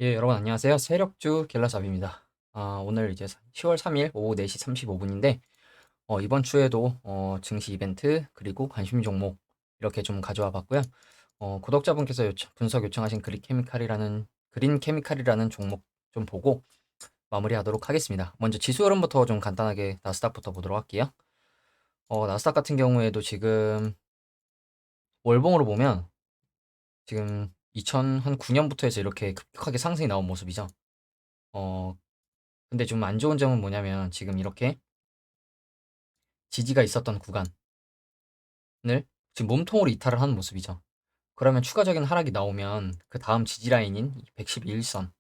예, 여러분 안녕하세요. 세력주 갤러잡입니다. 오늘 이제 10월 3일 오후 4시 35분인데, 이번 주에도 증시 이벤트 그리고 관심 종목 이렇게 좀 가져와 봤고요. 구독자분께서 분석 요청하신 그린 케미칼이라는 종목 좀 보고 마무리하도록 하겠습니다. 먼저 지수 흐름부터 좀 간단하게 나스닥부터 보도록 할게요. 나스닥 같은 경우에도 지금 월봉으로 보면 지금 2009년부터 해서 이렇게 급격하게 상승이 나온 모습이죠. 어, 근데 좀 안 좋은 점은 뭐냐면 지금 이렇게 지지가 있었던 구간을 지금 몸통으로 이탈을 하는 모습이죠. 그러면 추가적인 하락이 나오면 그 다음 지지 라인인 111선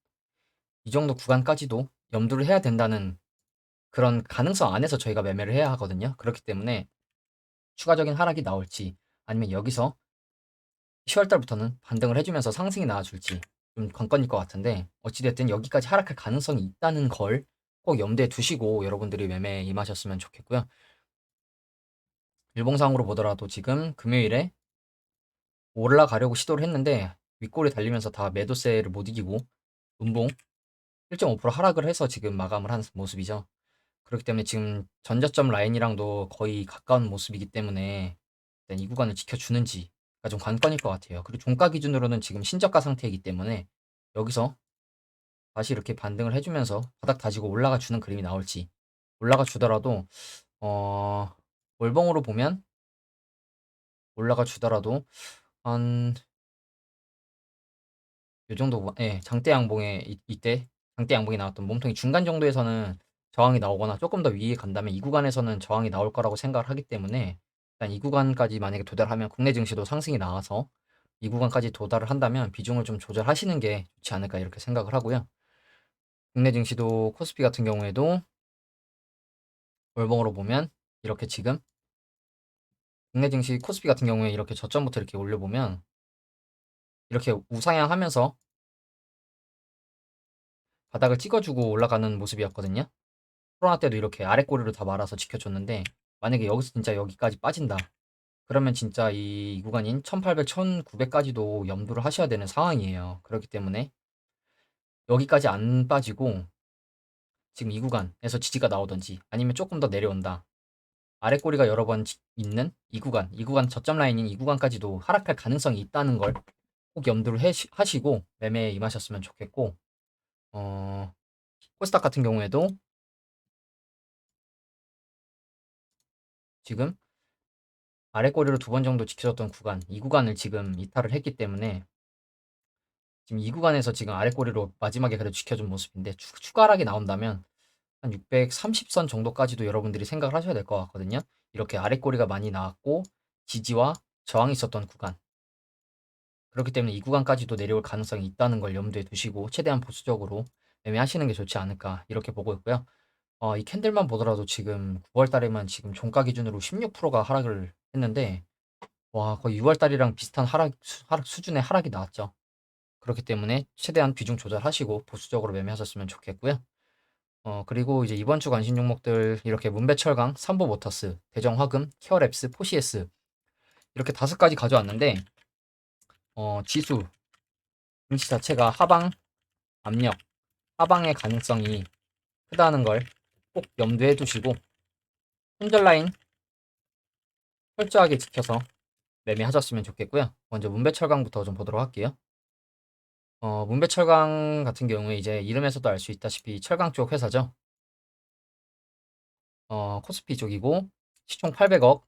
이 정도 구간까지도 염두를 해야 된다는 그런 가능성 안에서 저희가 매매를 해야 하거든요. 그렇기 때문에 추가적인 하락이 나올지 아니면 여기서 10월 달부터는 반등을 해주면서 상승이 나와줄지 좀 관건일 것 같은데, 어찌됐든 여기까지 하락할 가능성이 있다는 걸 꼭 염두에 두시고 여러분들이 매매에 임하셨으면 좋겠고요. 일봉상으로 보더라도 지금 금요일에 올라가려고 시도를 했는데 윗골이 달리면서 다 매도세를 못 이기고 음봉 1.5% 하락을 해서 지금 마감을 한 모습이죠. 그렇기 때문에 지금 전저점 라인이랑도 거의 가까운 모습이기 때문에 일단 이 구간을 지켜주는지가 좀 관건일 것 같아요. 그리고 종가 기준으로는 지금 신저가 상태이기 때문에 여기서 다시 이렇게 반등을 해주면서 바닥 다지고 올라가 주는 그림이 나올지, 올라가 주더라도 어 월봉으로 보면 올라가 주더라도 한 요 정도, 예, 장대 양봉에 이때 장대 양봉이 나왔던 몸통이 중간 정도에서는 저항이 나오거나 조금 더 위에 간다면 이 구간에서는 저항이 나올 거라고 생각을 하기 때문에 일단 이 구간까지 만약에 도달하면 국내 증시도 상승이 나와서 이 구간까지 도달을 한다면 비중을 좀 조절하시는 게 좋지 않을까 이렇게 생각을 하고요. 국내 증시도 코스피 같은 경우에도 월봉으로 보면 이렇게 지금 국내 증시 코스피 같은 경우에 이렇게 저점부터 이렇게 올려보면 이렇게 우상향하면서 바닥을 찍어주고 올라가는 모습이었거든요. 코로나 때도 이렇게 아래 꼬리로 다 말아서 지켜줬는데, 만약에 여기서 진짜 여기까지 빠진다. 그러면 진짜 이 구간인 1800, 1900까지도 염두를 하셔야 되는 상황이에요. 그렇기 때문에 여기까지 안 빠지고 지금 이 구간에서 지지가 나오든지 아니면 조금 더 내려온다. 아래 꼬리가 여러 번 있는 이 구간 저점 라인인 이 구간까지도 하락할 가능성이 있다는 걸 꼭 염두를 하시고 매매에 임하셨으면 좋겠고, 어, 코스닥 같은 경우에도 지금 아래 꼬리로 두 번 정도 지켜줬던 구간, 이 구간을 지금 이탈을 했기 때문에 지금 이 구간에서 지금 아래 꼬리로 마지막에 그래도 지켜준 모습인데, 추가 하락이 나온다면 한 630선 정도까지도 여러분들이 생각을 하셔야 될 것 같거든요. 이렇게 아래 꼬리가 많이 나왔고 지지와 저항이 있었던 구간, 그렇기 때문에 이 구간까지도 내려올 가능성이 있다는 걸 염두에 두시고 최대한 보수적으로 매매하시는 게 좋지 않을까 이렇게 보고 있고요. 이 캔들만 보더라도 지금 9월 달에만 지금 종가 기준으로 16%가 하락을 했는데, 와, 거의 6월 달이랑 비슷한 하락 수준의 하락이 나왔죠. 그렇기 때문에 최대한 비중 조절하시고 보수적으로 매매하셨으면 좋겠고요. 그리고 이제 이번 주 관심 종목들 이렇게 문배철강, 삼보모터스, 대정화금, 케어랩스, 포시에스 이렇게 5가지 가져왔는데, 지수 증시 자체가 하방 압력, 하방의 가능성이 크다는 걸 꼭 염두에 두시고 손절 라인 철저하게 지켜서 매매하셨으면 좋겠고요. 먼저 문배철강부터 좀 보도록 할게요. 문배철강 같은 경우에 이제 이름에서도 알 수 있다시피 철강 쪽 회사죠. 코스피 쪽이고 시총 800억,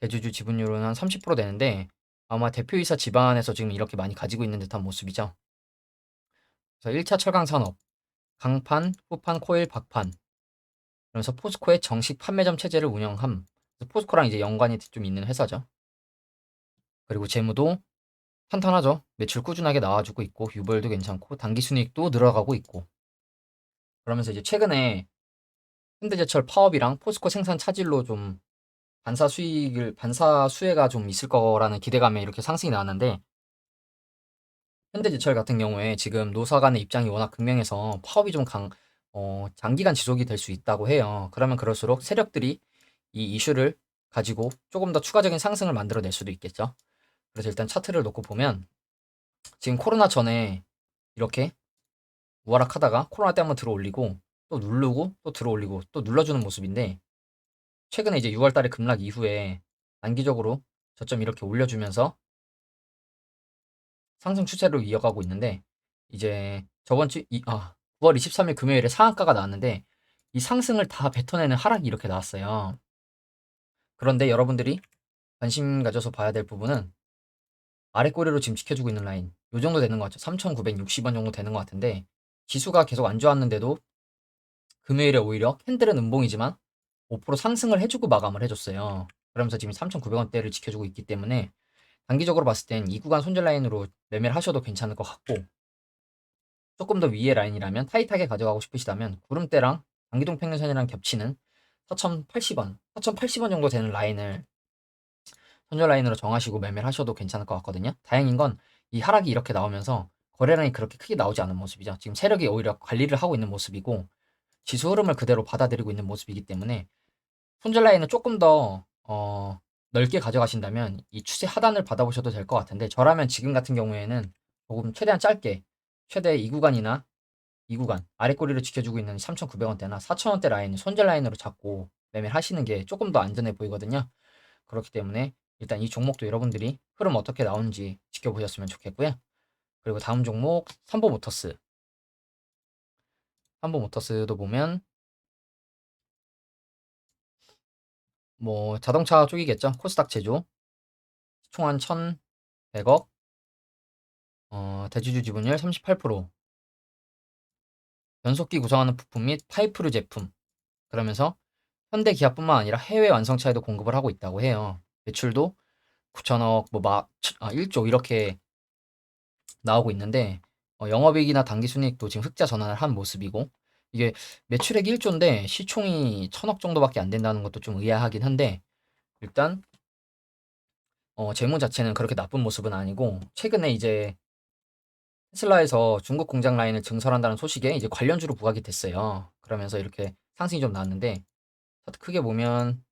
대주주 지분율은 한 30% 되는데 아마 대표이사 집안에서 지금 이렇게 많이 가지고 있는 듯한 모습이죠. 그래서 1차 철강 산업, 강판, 후판, 코일, 박판, 그래서 포스코의 정식 판매점 체제를 운영함. 포스코랑 이제 연관이 좀 있는 회사죠. 그리고 재무도 탄탄하죠. 매출 꾸준하게 나와주고 있고 유보율도 괜찮고 단기 순이익도 늘어가고 있고, 그러면서 이제 최근에 현대제철 파업이랑 포스코 생산 차질로 좀 반사 수혜가 좀 있을 거라는 기대감에 이렇게 상승이 나왔는데, 현대제철 같은 경우에 지금 노사 간의 입장이 워낙 극명해서 파업이 좀 장기간 지속이 될 수 있다고 해요. 그러면 그럴수록 세력들이 이 이슈를 가지고 조금 더 추가적인 상승을 만들어낼 수도 있겠죠. 그래서 일단 차트를 놓고 보면 지금 코로나 전에 이렇게 우하락하다가 코로나 때 한번 들어올리고 또 누르고 또 들어올리고 또 눌러주는 모습인데, 최근에 이제 6월 달에 급락 이후에 단기적으로 저점 이렇게 올려주면서 상승 추세로 이어가고 있는데, 이제 저번 9월 23일 금요일에 상한가가 나왔는데 이 상승을 다 뱉어내는 하락이 이렇게 나왔어요. 그런데 여러분들이 관심 가져서 봐야 될 부분은 아래 꼬리로 지금 지켜주고 있는 라인 요 정도 되는 것 같죠. 3,960원 정도 되는 것 같은데, 지수가 계속 안 좋았는데도 금요일에 오히려 캔들은 음봉이지만 5% 상승을 해주고 마감을 해줬어요. 그러면서 지금 3,900원대를 지켜주고 있기 때문에 단기적으로 봤을 땐 이 구간 손절 라인으로 매매를 하셔도 괜찮을 것 같고, 조금 더 위의 라인이라면 타이트하게 가져가고 싶으시다면 구름대랑 단기동 평균선이랑 겹치는 4,080원, 4,080원 정도 되는 라인을 손절 라인으로 정하시고 매매를 하셔도 괜찮을 것 같거든요. 다행인 건 이 하락이 이렇게 나오면서 거래량이 그렇게 크게 나오지 않은 모습이죠. 지금 세력이 오히려 관리를 하고 있는 모습이고 지수 흐름을 그대로 받아들이고 있는 모습이기 때문에 손절 라인을 조금 더 넓게 가져가신다면 이 추세 하단을 받아보셔도 될 것 같은데, 저라면 지금 같은 경우에는 조금 최대한 짧게 최대 2구간이나 2구간 아래 꼬리를 지켜주고 있는 3,900원대나 4,000원대 라인을 손절 라인으로 잡고 매매를 하시는 게 조금 더 안전해 보이거든요. 그렇기 때문에 일단 이 종목도 여러분들이 흐름 어떻게 나오는지 지켜보셨으면 좋겠고요. 그리고 다음 종목 삼보모터스. 삼보모터스도 보면 뭐 자동차 쪽이겠죠. 코스닥 제조. 총 한 1,100억. 대주주 지분율 38%. 변속기 구성하는 부품 및 파이프류 제품. 그러면서 현대 기아뿐만 아니라 해외 완성차에도 공급을 하고 있다고 해요. 매출도 9천억, 1조 이렇게 나오고 있는데, 영업이익이나 당기순이익도 지금 흑자 전환을 한 모습이고, 이게 매출액 1조인데 시총이 1,000억 정도밖에 안 된다는 것도 좀 의아하긴 한데, 일단 재무 자체는 그렇게 나쁜 모습은 아니고, 최근에 이제 테슬라에서 중국 공장 라인을 증설한다는 소식에 이제 관련주로 부각이 됐어요. 그러면서 이렇게 상승이 좀 나왔는데, 차트 크게 보면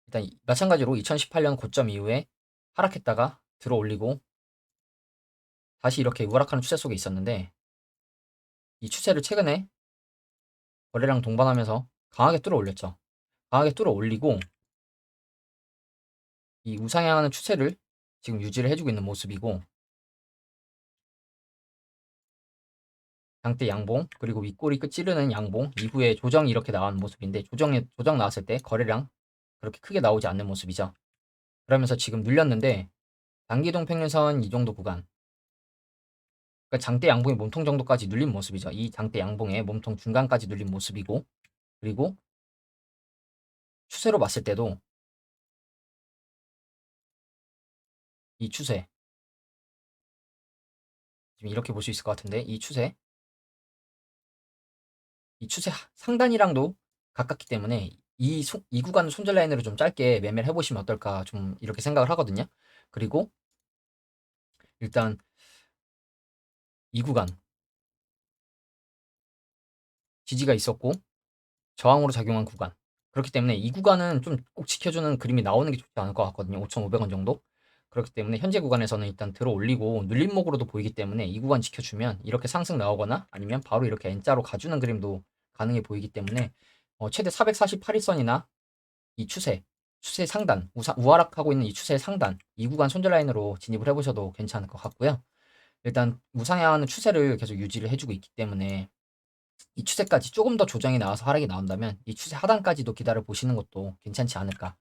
일단 마찬가지로 2018년 고점 이후에 하락했다가 들어 올리고 다시 이렇게 우하락하는 추세 속에 있었는데, 이 추세를 최근에 거래량 동반하면서 강하게 뚫어 올렸죠. 강하게 뚫어 올리고 이 우상향하는 추세를 지금 유지를 해주고 있는 모습이고, 장대 양봉 그리고 윗꼬리 끝 찌르는 양봉 이후에 조정이 이렇게 나온 모습인데, 조정 나왔을 때 거래량 그렇게 크게 나오지 않는 모습이죠. 그러면서 지금 눌렸는데 단기동 평균선 이 정도 구간, 그러니까 장대 양봉의 몸통 정도까지 눌린 모습이죠. 이 장대 양봉의 몸통 중간까지 눌린 모습이고, 그리고 추세로 봤을 때도 이 추세 지금 이렇게 볼 수 있을 것 같은데, 이 추세 상단이랑도 가깝기 때문에 이 구간 손절 라인으로 좀 짧게 매매를 해보시면 어떨까 좀 이렇게 생각을 하거든요. 그리고 일단 이 구간 지지가 있었고 저항으로 작용한 구간, 그렇기 때문에 이 구간은 좀 꼭 지켜주는 그림이 나오는 게 좋지 않을 것 같거든요. 5,500원 정도. 그렇기 때문에 현재 구간에서는 일단 들어 올리고 눌림목으로도 보이기 때문에 이 구간 지켜주면 이렇게 상승 나오거나 아니면 바로 이렇게 N자로 가주는 그림도 가능해 보이기 때문에 최대 448일선이나 이 추세 상단, 우하락하고 있는 이 추세 상단, 이 구간 손절 라인으로 진입을 해보셔도 괜찮을 것 같고요. 일단 우상향하는 추세를 계속 유지를 해주고 있기 때문에 이 추세까지 조금 더 조정이 나와서 하락이 나온다면 이 추세 하단까지도 기다려 보시는 것도 괜찮지 않을까.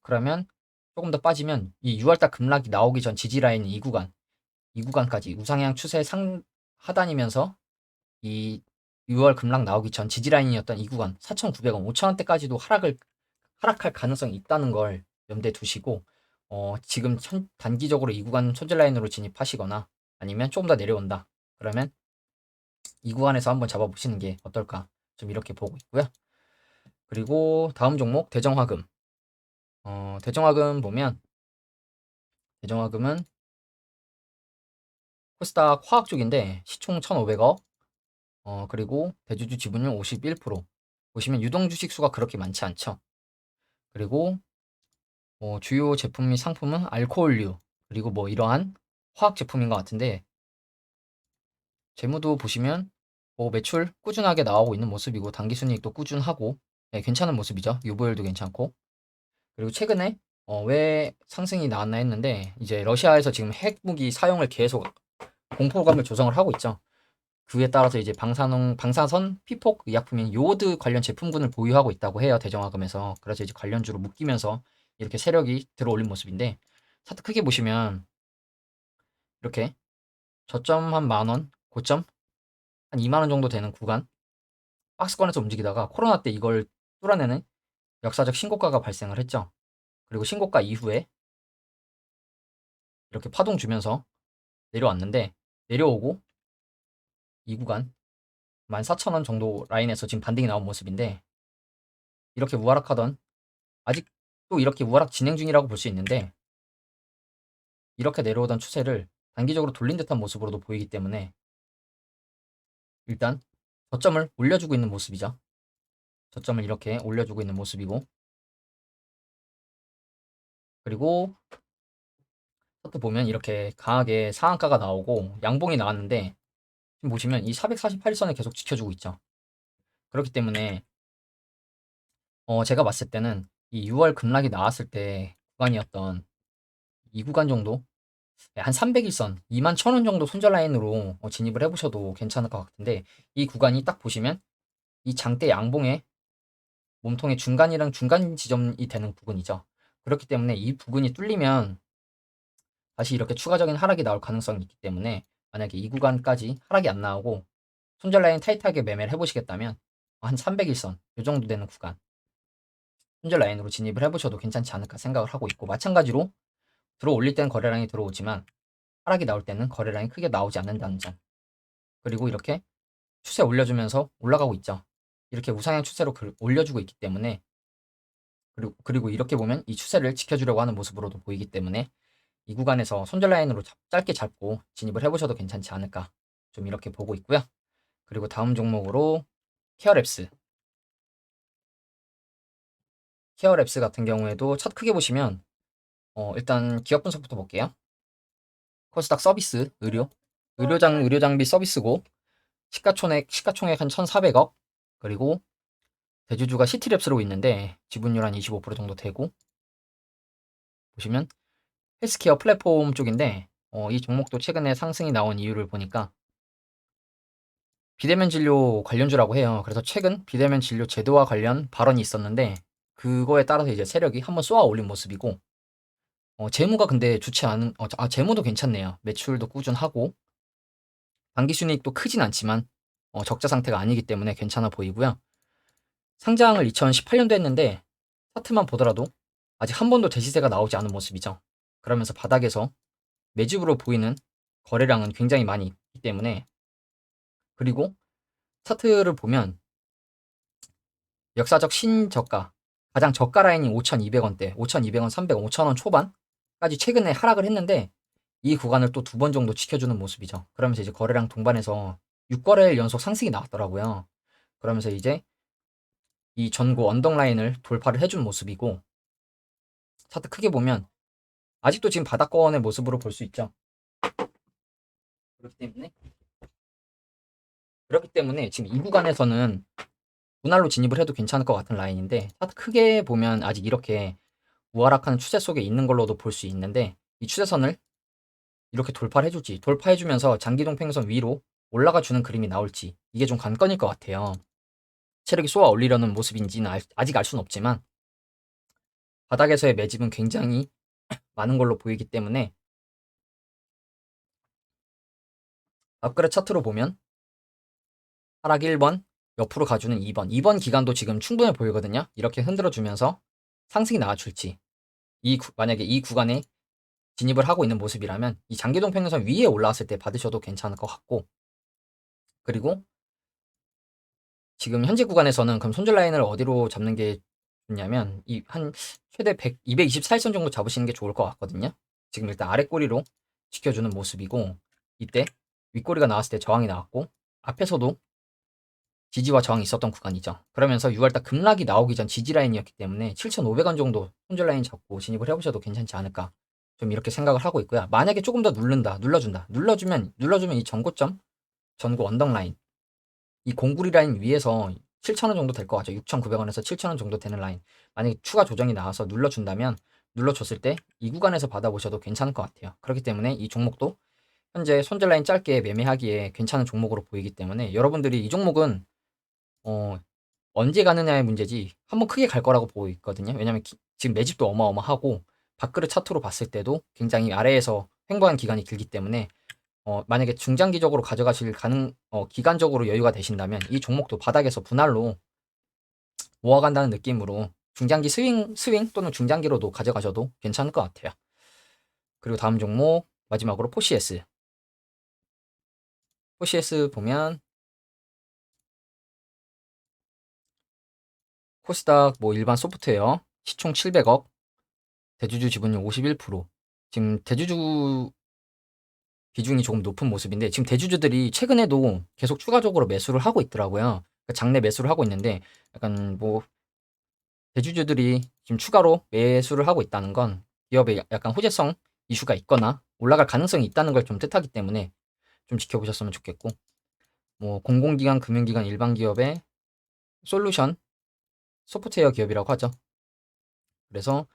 그러면 조금 더 빠지면 이 6월달 급락이 나오기 전 지지 라인 이 구간까지 우상향 추세 상 하단이면서 이 6월 급락 나오기 전 지지 라인이었던 이 구간 4,900원, 5,000원대까지도 하락할 가능성이 있다는 걸 염두에 두시고, 지금 단기적으로 이 구간 손절 라인으로 진입하시거나 아니면 조금 더 내려온다. 그러면 이 구간에서 한번 잡아보시는 게 어떨까. 좀 이렇게 보고 있고요. 그리고 다음 종목 대정화금. 대정화금 보면 대정화금은 코스닥 화학 쪽인데 시총 1,500억. 그리고 대주주 지분율 51%. 보시면 유동 주식 수가 그렇게 많지 않죠. 그리고 주요 제품 및 상품은 알코올류 그리고 뭐 이러한 화학 제품인 것 같은데, 재무도 보시면 매출 꾸준하게 나오고 있는 모습이고 당기순이익도 꾸준하고 네, 괜찮은 모습이죠. 유보율도 괜찮고. 그리고 최근에 왜 상승이 나왔나 했는데 이제 러시아에서 지금 핵무기 사용을 계속 공포감을 조성을 하고 있죠. 그에 따라서 이제 방사선 피폭 의약품인 요오드 관련 제품군을 보유하고 있다고 해요. 대정화금에서. 그래서 이제 관련주로 묶이면서 이렇게 세력이 들어올린 모습인데 차트 크게 보시면 이렇게 저점 한 만원, 고점 한 2만 원 정도 되는 구간 박스권에서 움직이다가 코로나 때 이걸 뚫어내는 역사적 신고가가 발생을 했죠. 그리고 신고가 이후에 이렇게 파동 주면서 내려왔는데 내려오고 이 구간 14,000원 정도 라인에서 지금 반등이 나온 모습인데 이렇게 우하락하던 아직도 이렇게 우하락 진행 중이라고 볼 수 있는데 이렇게 내려오던 추세를 단기적으로 돌린 듯한 모습으로도 보이기 때문에 일단 저점을 올려주고 있는 모습이죠. 저점을 이렇게 올려주고 있는 모습이고 그리고 차트 보면 이렇게 강하게 상한가가 나오고 양봉이 나왔는데 지금 보시면 이 448선을 계속 지켜주고 있죠. 그렇기 때문에 제가 봤을 때는 이 6월 급락이 나왔을 때 구간이었던 이 구간 정도 한 300일선 21,000원 정도 손절 라인으로 진입을 해보셔도 괜찮을 것 같은데 이 구간이 딱 보시면 이 장대 양봉의 몸통의 중간이랑 중간 지점이 되는 부분이죠. 그렇기 때문에 이 부분이 뚫리면 다시 이렇게 추가적인 하락이 나올 가능성이 있기 때문에 만약에 이 구간까지 하락이 안 나오고 손절 라인 타이트하게 매매를 해보시겠다면 한 300일선 이 정도 되는 구간 손절 라인으로 진입을 해보셔도 괜찮지 않을까 생각을 하고 있고 마찬가지로 들어 올릴 때는 거래량이 들어오지만 하락이 나올 때는 거래량이 크게 나오지 않는다는 점 그리고 이렇게 추세 올려주면서 올라가고 있죠. 이렇게 우상향 추세로 올려주고 있기 때문에 그리고 이렇게 보면 이 추세를 지켜주려고 하는 모습으로도 보이기 때문에 이 구간에서 손절 라인으로 짧게 잡고 진입을 해보셔도 괜찮지 않을까 좀 이렇게 보고 있고요. 그리고 다음 종목으로 케어랩스. 케어랩스 같은 경우에도 차트 크게 보시면 일단 기업 분석부터 볼게요. 코스닥 서비스, 의료 장비 서비스고 시가총액 한 1,400억 그리고 대주주가 시티랩스로 있는데 지분율 한 25% 정도 되고 보시면 헬스케어 플랫폼 쪽인데 이 종목도 최근에 상승이 나온 이유를 보니까 비대면 진료 관련주라고 해요. 그래서 최근 비대면 진료 제도와 관련 발언이 있었는데 그거에 따라서 이제 세력이 한번 쏘아 올린 모습이고 재무가 근데 좋지 않은 재무도 괜찮네요. 매출도 꾸준하고 당기 순이익도 크진 않지만 적자 상태가 아니기 때문에 괜찮아 보이고요. 상장을 2018년도 했는데 차트만 보더라도 아직 한 번도 대시세가 나오지 않은 모습이죠. 그러면서 바닥에서 매집으로 보이는 거래량은 굉장히 많이 있기 때문에 그리고 차트를 보면 역사적 신저가 가장 저가 라인이 5,200원대 5,200원 300원 5,000원 초반까지 최근에 하락을 했는데 이 구간을 또 두 번 정도 지켜주는 모습이죠. 그러면서 이제 거래량 동반해서 6거래일 연속 상승이 나왔더라고요. 그러면서 이제 이 전고 언덕 라인을 돌파를 해준 모습이고 차트 크게 보면 아직도 지금 바닥권의 모습으로 볼 수 있죠. 그렇기 때문에 지금 이 구간에서는 분할로 진입을 해도 괜찮을 것 같은 라인인데 차트 크게 보면 아직 이렇게 우하락하는 추세 속에 있는 걸로도 볼 수 있는데 이 추세선을 이렇게 돌파를 해줄지 돌파해주면서 장기동 평선 위로 올라가 주는 그림이 나올지 이게 좀 관건일 것 같아요. 체력이 쏘아 올리려는 모습인지는 아직 알 수는 없지만 바닥에서의 매집은 굉장히 많은 걸로 보이기 때문에 앞그래 차트로 보면 하락 1번 옆으로 가주는 2번 기간도 지금 충분해 보이거든요. 이렇게 흔들어주면서 상승이 나와줄지 만약에 이 구간에 진입을 하고 있는 모습이라면 이 장기동 평균선 위에 올라왔을 때 받으셔도 괜찮을 것 같고 그리고 지금 현재 구간에서는 그럼 손절 라인을 어디로 잡는 게 좋냐면 이 한 최대 224일선 정도 잡으시는 게 좋을 것 같거든요. 지금 일단 아래 꼬리로 지켜주는 모습이고 이때 윗꼬리가 나왔을 때 저항이 나왔고 앞에서도 지지와 저항이 있었던 구간이죠. 그러면서 6월달 급락이 나오기 전 지지 라인이었기 때문에 7,500원 정도 손절 라인 잡고 진입을 해보셔도 괜찮지 않을까 좀 이렇게 생각을 하고 있고요. 만약에 조금 더 눌러주면 이 전고점 전구 언덕 라인, 이 공구리 라인 위에서 7,000원 정도 될 것 같죠. 6,900원에서 7,000원 정도 되는 라인. 만약에 추가 조정이 나와서 눌러준다면 눌러줬을 때 이 구간에서 받아보셔도 괜찮을 것 같아요. 그렇기 때문에 이 종목도 현재 손절 라인 짧게 매매하기에 괜찮은 종목으로 보이기 때문에 여러분들이 이 종목은 어, 언제 가느냐의 문제지 한번 크게 갈 거라고 보고 있거든요. 왜냐면 지금 매집도 어마어마하고 밥그릇 차트로 봤을 때도 굉장히 아래에서 횡보한 기간이 길기 때문에 만약에 중장기적으로 가져가실 기간적으로 여유가 되신다면 이 종목도 바닥에서 분할로 모아간다는 느낌으로 중장기 스윙 또는 중장기로도 가져가셔도 괜찮을 것 같아요. 그리고 다음 종목 마지막으로 포시에스. 포시에스 보면 코스닥 뭐 일반 소프트웨어 시총 700억, 대주주 지분율 51%. 지금 대주주 비중이 조금 높은 모습인데 지금 대주주들이 최근에도 계속 추가적으로 매수를 하고 있더라고요. 그러니까 장내 매수를 하고 있는데 약간 뭐 대주주들이 지금 추가로 매수를 하고 있다는 건 기업에 약간 호재성 이슈가 있거나 올라갈 가능성이 있다는 걸 좀 뜻하기 때문에 좀 지켜보셨으면 좋겠고, 뭐 공공기관, 금융기관, 일반 기업의 솔루션 소프트웨어 기업이라고 하죠. 그래서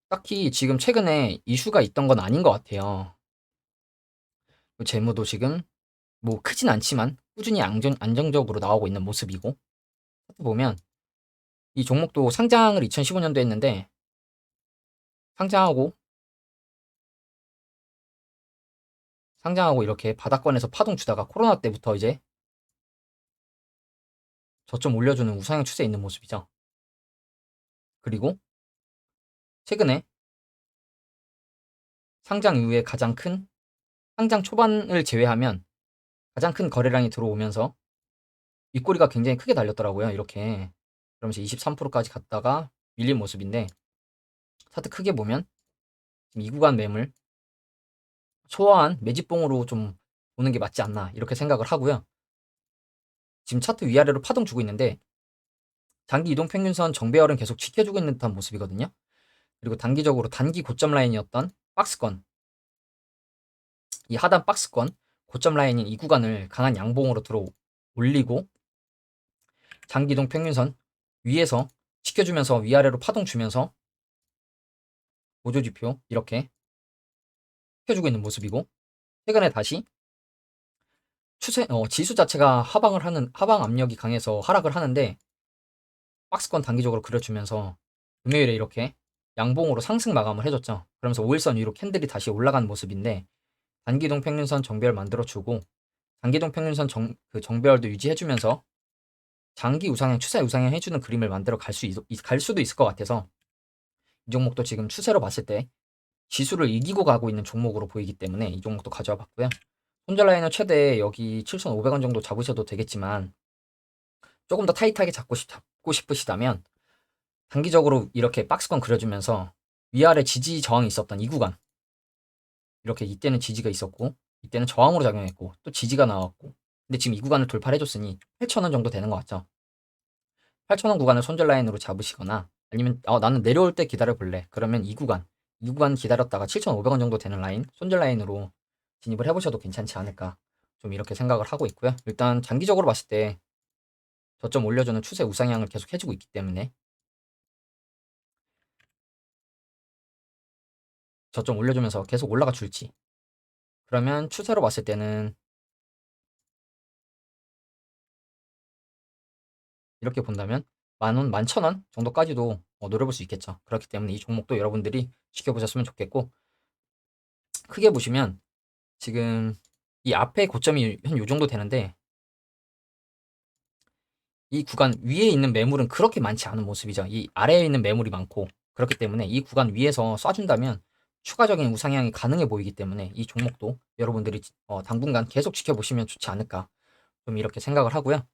딱히 지금 최근에 이슈가 있던 건 아닌 것 같아요. 재무도 지금 뭐 크진 않지만 꾸준히 안정적으로 나오고 있는 모습이고, 보면 이 종목도 상장을 2015년도에 했는데 상장하고 이렇게 바닥권에서 파동 주다가 코로나 때부터 이제 저점 올려주는 우상향 추세에 있는 모습이죠. 그리고 최근에 상장 이후에 가장 큰 상장 초반을 제외하면 가장 큰 거래량이 들어오면서 윗꼬리가 굉장히 크게 달렸더라고요. 이렇게 그러면서 23%까지 갔다가 밀린 모습인데 차트 크게 보면 지금 이 구간 매물 소화한 매집봉으로 좀 보는 게 맞지 않나 이렇게 생각을 하고요. 지금 차트 위아래로 파동 주고 있는데 장기 이동 평균선 정배열은 계속 지켜주고 있는 듯한 모습이거든요. 그리고 단기적으로 단기 고점 라인이었던 박스권, 이 하단 박스권 고점 라인인 이 구간을 강한 양봉으로 들어 올리고 장기 이동 평균선 위에서 지켜주면서 위아래로 파동 주면서 보조지표 이렇게 지켜주고 있는 모습이고, 최근에 다시 지수 자체가 하방 압력이 강해서 하락을 하는데 박스권 단기적으로 그려주면서 금요일에 이렇게 양봉으로 상승 마감을 해줬죠. 그러면서 5일선 위로 캔들이 다시 올라간 모습인데 단기동 평균선 정배열 만들어주고 단기동 평균선 그 정배열도 유지해주면서 장기 우상향, 추세 우상향 해주는 그림을 만들어 갈 수도 있을 것 같아서 이 종목도 지금 추세로 봤을 때 지수를 이기고 가고 있는 종목으로 보이기 때문에 이 종목도 가져와 봤고요. 손절 라인은 최대 여기 7,500원 정도 잡으셔도 되겠지만 조금 더 타이트하게 잡고 싶으시다면 단기적으로 이렇게 박스권 그려주면서 위아래 지지 저항이 있었던 이 구간, 이렇게 이때는 지지가 있었고 이때는 저항으로 작용했고 또 지지가 나왔고, 근데 지금 이 구간을 돌파를 해줬으니 8,000원 정도 되는 것 같죠. 8,000원 구간을 손절 라인으로 잡으시거나 아니면 나는 내려올 때 기다려 볼래, 그러면 이 구간 기다렸다가 7,500원 정도 되는 라인 손절 라인으로 진입을 해보셔도 괜찮지 않을까, 좀 이렇게 생각을 하고 있고요. 일단 장기적으로 봤을 때 저점 올려주는 추세 우상향을 계속 해주고 있기 때문에 저점 올려주면서 계속 올라가 줄지, 그러면 추세로 봤을 때는 이렇게 본다면 10,000원, 11,000원 정도까지도 노려볼 수 있겠죠. 그렇기 때문에 이 종목도 여러분들이 지켜보셨으면 좋겠고, 크게 보시면 지금 이 앞에 고점이 한 요 정도 되는데 이 구간 위에 있는 매물은 그렇게 많지 않은 모습이죠. 이 아래에 있는 매물이 많고, 그렇기 때문에 이 구간 위에서 쏴준다면 추가적인 우상향이 가능해 보이기 때문에 이 종목도 여러분들이 당분간 계속 지켜보시면 좋지 않을까, 좀 이렇게 생각을 하고요.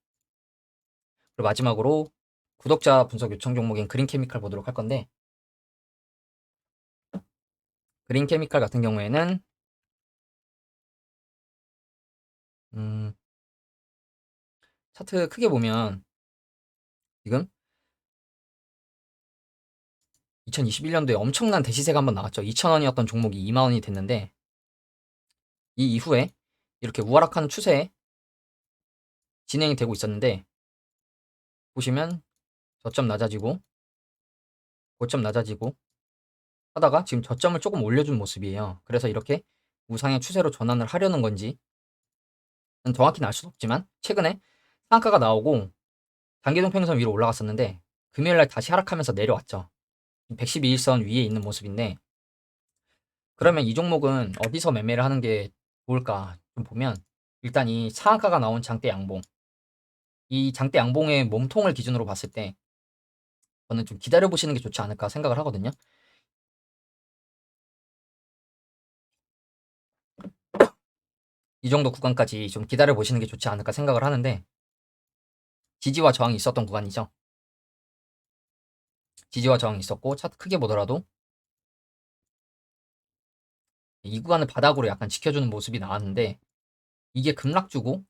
그리고 마지막으로 구독자 분석 요청 종목인 그린케미칼 보도록 할 건데, 그린케미칼 같은 경우에는 음, 차트 크게 보면 지금 2021년도에 엄청난 대시세가 한번 나왔죠. 2,000원이었던 종목이 2만 원이 됐는데 이 이후에 이렇게 우하락하는 추세에 진행이 되고 있었는데 보시면 저점 낮아지고 고점 낮아지고 하다가 지금 저점을 조금 올려준 모습이에요. 그래서 이렇게 우상의 추세로 전환을 하려는 건지 정확히는 알 수는 없지만 최근에 상한가가 나오고 단기동 평균선 위로 올라갔었는데 금요일날 다시 하락하면서 내려왔죠. 112일선 위에 있는 모습인데 그러면 이 종목은 어디서 매매를 하는 게 좋을까 좀 보면 일단 이 상한가가 나온 장대 양봉 이 장대 양봉의 몸통을 기준으로 봤을 때 저는 좀 기다려 보시는 게 좋지 않을까 생각을 하거든요. 이 정도 구간까지 좀 기다려 보시는 게 좋지 않을까 생각을 하는데 지지와 저항이 있었던 구간이죠. 지지와 저항이 있었고 차트 크게 보더라도 이 구간을 바닥으로 약간 지켜주는 모습이 나왔는데 이게 급락주고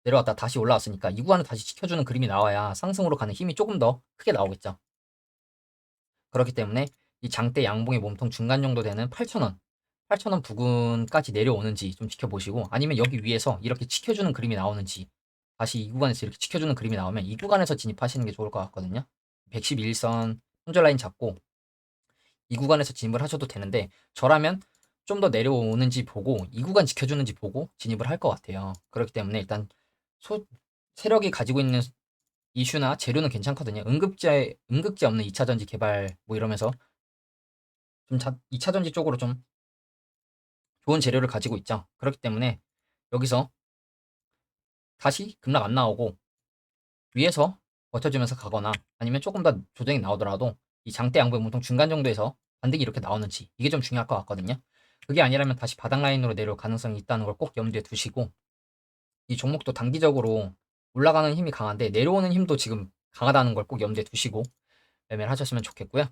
내려왔다 다시 올라왔으니까 이 구간을 다시 지켜주는 그림이 나와야 상승으로 가는 힘이 조금 더 크게 나오겠죠. 그렇기 때문에 이 장대 양봉의 몸통 중간 정도 되는 8,000원 8,000원 부근까지 내려오는지 좀 지켜보시고 아니면 여기 위에서 이렇게 지켜주는 그림이 나오는지 다시 이 구간에서 이렇게 지켜주는 그림이 나오면 이 구간에서 진입하시는 게 좋을 것 같거든요. 111선 손절 라인 잡고 이 구간에서 진입을 하셔도 되는데 저라면 좀 더 내려오는지 보고 이 구간 지켜주는지 보고 진입을 할 것 같아요. 그렇기 때문에 일단 세력이 가지고 있는 이슈나 재료는 괜찮거든요. 응급제 없는 2차 전지 개발 뭐 이러면서 좀 2차 전지 쪽으로 좀 좋은 재료를 가지고 있죠. 그렇기 때문에 여기서 다시 급락 안 나오고 위에서 버텨주면서 가거나 아니면 조금 더 조정이 나오더라도 이 장대 양봉 몸통 중간 정도에서 반등이 이렇게 나오는지 이게 좀 중요할 것 같거든요. 그게 아니라면 다시 바닥 라인으로 내려올 가능성이 있다는 걸 꼭 염두에 두시고 이 종목도 단기적으로 올라가는 힘이 강한데 내려오는 힘도 지금 강하다는 걸 꼭 염두에 두시고 매매를 하셨으면 좋겠고요.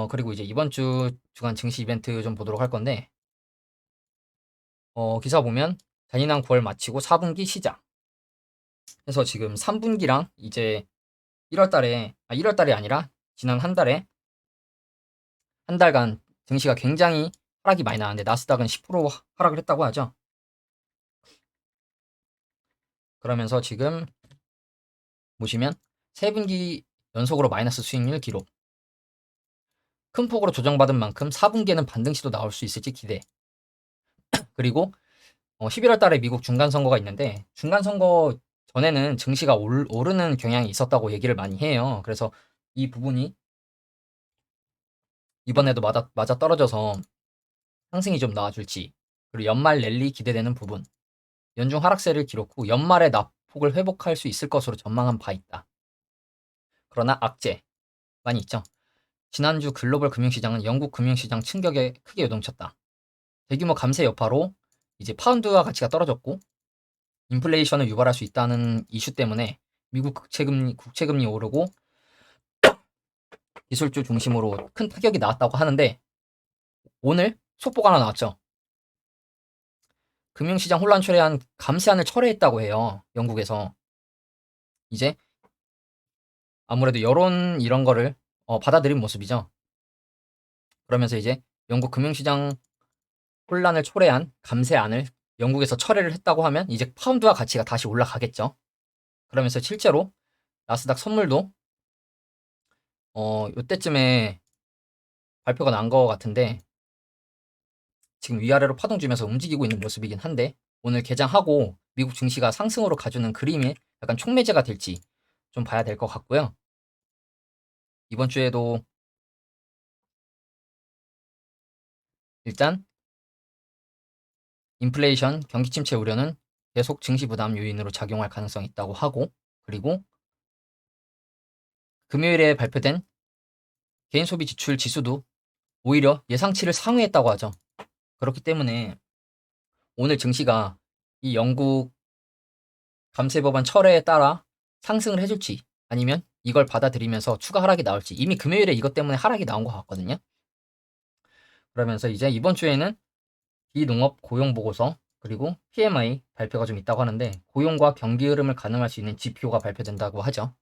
그리고 이제 이번 주 주간 증시 이벤트 좀 보도록 할 건데 기사 보면 잔인한 9월 마치고 4분기 시작 해서 지금 3분기랑 이제 1월 달에 1월 달이 아니라 지난 한 달에 한 달간 증시가 굉장히 하락이 많이 나왔는데 나스닥은 10% 하락을 했다고 하죠. 그러면서 지금 보시면 3분기 연속으로 마이너스 수익률 기록. 큰 폭으로 조정받은 만큼 4분기에는 반등 시도 나올 수 있을지 기대. 그리고 11월 달에 미국 중간 선거가 있는데 중간 선거 전에는 증시가 오르는 경향이 있었다고 얘기를 많이 해요. 그래서 이 부분이 이번에도 맞아 떨어져서 상승이 좀 나와줄지 그리고 연말 랠리 기대되는 부분 연중 하락세를 기록 후 연말에 낙폭을 회복할 수 있을 것으로 전망한 바 있다. 그러나 악재 많이 있죠. 지난주 글로벌 금융시장은 영국 금융시장 충격에 크게 요동쳤다. 대규모 감세 여파로 이제 파운드와 가치가 떨어졌고 인플레이션을 유발할 수 있다는 이슈 때문에 미국 국채금리 오르고 기술주 중심으로 큰 타격이 나왔다고 하는데 오늘 속보가 하나 나왔죠. 금융시장 혼란 초래한 감세안을 철회했다고 해요. 영국에서. 이제 아무래도 여론 이런 거를 받아들인 모습이죠. 그러면서 이제 영국 금융시장 혼란을 초래한 감세안을 영국에서 철회를 했다고 하면 이제 파운드와 가치가 다시 올라가겠죠. 그러면서 실제로 나스닥 선물도 요때쯤에 발표가 난 거 같은데 지금 위아래로 파동 주면서 움직이고 있는 모습이긴 한데 오늘 개장하고 미국 증시가 상승으로 가주는 그림이 약간 촉매제가 될지 좀 봐야 될 것 같고요. 이번 주에도 일단 인플레이션, 경기 침체 우려는 계속 증시 부담 요인으로 작용할 가능성이 있다고 하고 그리고 금요일에 발표된 개인 소비 지출 지수도 오히려 예상치를 상회했다고 하죠. 그렇기 때문에 오늘 증시가 이 영국 감세 법안 철회에 따라 상승을 해줄지 아니면 이걸 받아들이면서 추가 하락이 나올지 이미 금요일에 이것 때문에 하락이 나온 것 같거든요. 그러면서 이제 이번 주에는 비농업 고용 보고서 그리고 PMI 발표가 좀 있다고 하는데 고용과 경기 흐름을 가늠할 수 있는 지표가 발표된다고 하죠.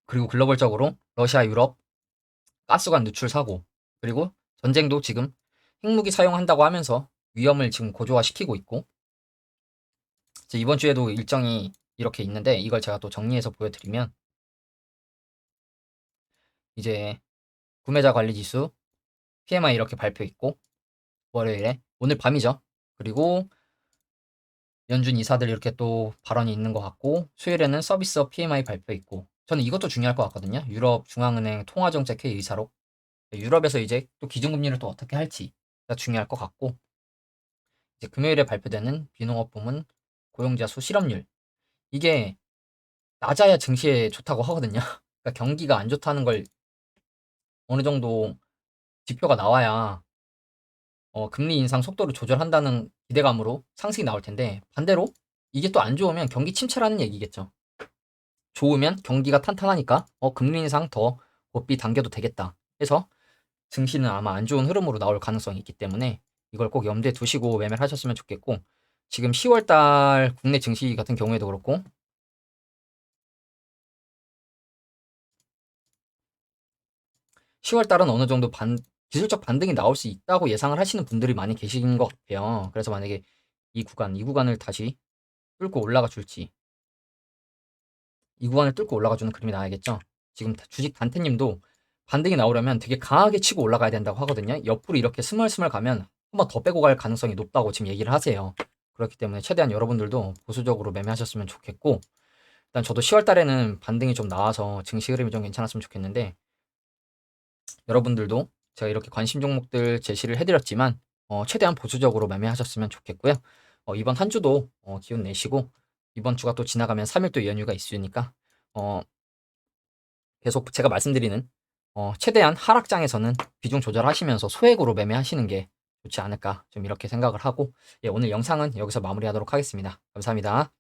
그리고 글로벌적으로 러시아, 유럽 가스관 누출 사고 그리고 전쟁도 지금 핵무기 사용한다고 하면서 위험을 지금 고조화시키고 있고, 이번 주에도 일정이 이렇게 있는데 이걸 제가 또 정리해서 보여드리면, 이제 구매자 관리 지수, PMI 이렇게 발표 있고, 월요일에 오늘 밤이죠. 그리고 연준 이사들 이렇게 또 발언이 있는 것 같고, 수요일에는 서비스업 PMI 발표 있고, 저는 이것도 중요할 것 같거든요. 유럽 중앙은행 통화정책회 의사록, 유럽에서 이제 또 기준금리를 또 어떻게 할지가 중요할 것 같고, 이제 금요일에 발표되는 비농업 부문 고용자 수 실업률, 이게 낮아야 증시에 좋다고 하거든요. 그러니까 경기가 안 좋다는 걸 어느 정도 지표가 나와야 금리 인상 속도를 조절한다는 기대감으로 상승이 나올 텐데, 반대로 이게 또 안 좋으면 경기 침체라는 얘기겠죠. 좋으면 경기가 탄탄하니까 금리 인상 더 고삐 당겨도 되겠다 해서 증시는 아마 안 좋은 흐름으로 나올 가능성이 있기 때문에 이걸 꼭 염두에 두시고 매매를 하셨으면 좋겠고, 지금 10월달 국내 증시 같은 경우에도 그렇고 10월달은 어느 정도 기술적 반등이 나올 수 있다고 예상을 하시는 분들이 많이 계신 것 같아요. 그래서 만약에 이 구간을 다시 뚫고 올라가 줄지, 이 구간을 뚫고 올라가 주는 그림이 나와야겠죠. 지금 주식 단태님도 반등이 나오려면 되게 강하게 치고 올라가야 된다고 하거든요. 옆으로 이렇게 스멀스멀 가면 한 번 더 빼고 갈 가능성이 높다고 지금 얘기를 하세요. 그렇기 때문에 최대한 여러분들도 보수적으로 매매하셨으면 좋겠고, 일단 저도 10월 달에는 반등이 좀 나와서 증시 흐름이 좀 괜찮았으면 좋겠는데, 여러분들도 제가 이렇게 관심 종목들 제시를 해드렸지만 최대한 보수적으로 매매하셨으면 좋겠고요. 이번 한 주도 기운 내시고, 이번 주가 또 지나가면 3일 또 연휴가 있으니까 어, 계속 제가 말씀드리는 최대한 하락장에서는 비중 조절하시면서 소액으로 매매하시는 게 좋지 않을까, 좀 이렇게 생각을 하고, 예, 오늘 영상은 여기서 마무리하도록 하겠습니다. 감사합니다.